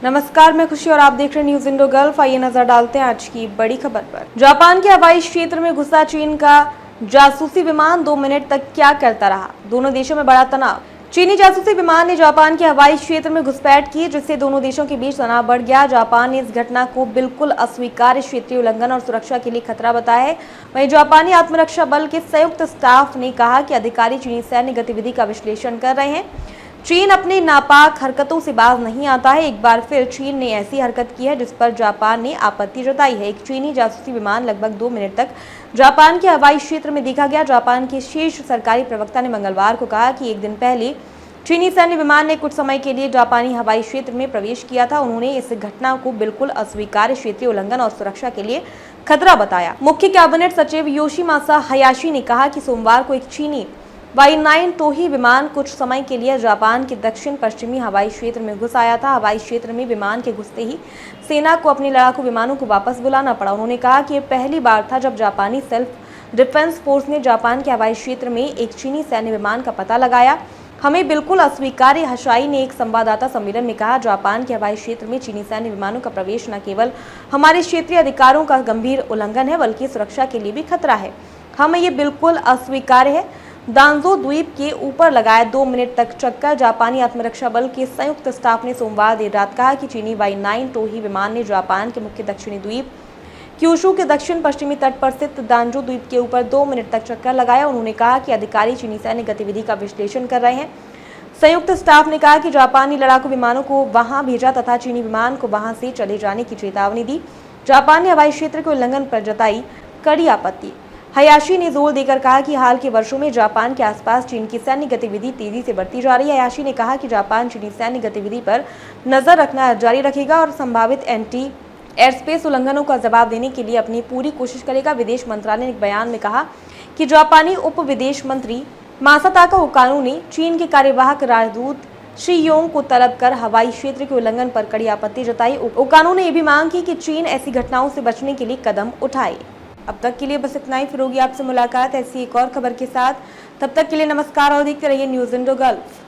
नमस्कार, मैं खुशी और आप देख रहे हैं न्यूज इंडो गल्फ। आइए नजर डालते हैं आज की बड़ी खबर पर। जापान के हवाई क्षेत्र में घुसा चीन का जासूसी विमान 2 मिनट तक क्या करता रहा, दोनों देशों में बड़ा तनाव। चीनी जासूसी विमान ने जापान के हवाई क्षेत्र में घुसपैठ की, जिससे दोनों देशों के बीच तनाव बढ़ गया। जापान ने इस घटना को बिल्कुल अस्वीकार्य क्षेत्रीय उल्लंघन और सुरक्षा के लिए खतरा बताया है। वहीं जापानी आत्मरक्षा बल के संयुक्त स्टाफ ने कहा कि अधिकारी चीनी सैन्य गतिविधि का विश्लेषण कर रहे हैं। चीन अपनी नापाक हरकतों से बाज नहीं आता है। एक बार फिर चीन ने ऐसी हरकत की है जिस पर जापान ने आपत्ति जताई है। एक चीनी जासूसी विमान लगभग 2 मिनट तक जापान के हवाई क्षेत्र में देखा गया। जापान के शीर्ष सरकारी प्रवक्ता ने मंगलवार को कहा कि एक दिन पहले चीनी सैन्य विमान ने कुछ समय के लिए जापानी हवाई क्षेत्र में प्रवेश किया था। उन्होंने इस घटना को बिल्कुल अस्वीकार्य क्षेत्रीय उल्लंघन और सुरक्षा के लिए खतरा बताया। मुख्य कैबिनेट सचिव योशिमासा हयाशी ने कहा कि सोमवार को एक चीनी Y9 टोही विमान कुछ समय के लिए जापान के दक्षिण पश्चिमी हवाई क्षेत्र में घुस आया था। हवाई क्षेत्र में विमान के घुसते ही सेना को अपने लड़ाकू विमानों को वापस बुलाना पड़ा। उन्होंने कहा कि यह पहली बार था जब जापानी सेल्फ डिफेंस फोर्स ने जापान के हवाई क्षेत्र में एक चीनी सैन्य विमान का पता लगाया। हमें बिल्कुल अस्वीकार्य, हशाई ने एक संवाददाता सम्मेलन में कहा। जापान के हवाई क्षेत्र में चीनी सैन्य विमानों का प्रवेश न केवल हमारे क्षेत्रीय अधिकारों का गंभीर उल्लंघन है, बल्कि सुरक्षा के लिए भी खतरा है। हमें ये बिल्कुल अस्वीकार्य है। दांजो द्वीप के ऊपर लगाया 2 मिनट तक चक्कर। जापानी आत्मरक्षा बल के संयुक्त स्टाफ ने सोमवार देर रात कहा कि चीनी Y9 टोही विमान ने जापान के मुख्य दक्षिणी द्वीप क्यूशू के दक्षिण पश्चिमी तट पर स्थित दांजो द्वीप के ऊपर 2 मिनट तक चक्कर लगाया। उन्होंने कहा कि अधिकारी चीनी सैन्य गतिविधि का विश्लेषण कर रहे हैं। संयुक्त स्टाफ ने कहा कि जापानी लड़ाकू विमानों को वहां भेजा तथा चीनी विमान को वहां से चले जाने की चेतावनी दी। जापान ने हवाई क्षेत्र के उल्लंघन पर जताई कड़ी आपत्ति। हयाशी ने जोर देकर कहा कि हाल के वर्षों में जापान के आसपास चीन की सैन्य गतिविधि तेजी से बढ़ती जा रही है। हयाशी ने कहा कि जापान चीनी सैन्य गतिविधि पर नजर रखना जारी रखेगा और संभावित एंटी एयरस्पेस उल्लंघनों का जवाब देने के लिए अपनी पूरी कोशिश करेगा। विदेश मंत्रालय ने एक बयान में कहा कि जापानी उप विदेश मंत्री मासाताका ओकानो ने चीन के कार्यवाहक राजदूत शी योंग को तलब कर हवाई क्षेत्र के उल्लंघन पर कड़ी आपत्ति जताई। ओकानो ने यह भी मांग की कि चीन ऐसी घटनाओं से बचने के लिए कदम उठाए। अब तक के लिए बस इतना ही। फिर होगी आपसे मुलाकात ऐसी एक और खबर के साथ। तब तक के लिए नमस्कार और देखते रहिए न्यूज इंडो गल्फ।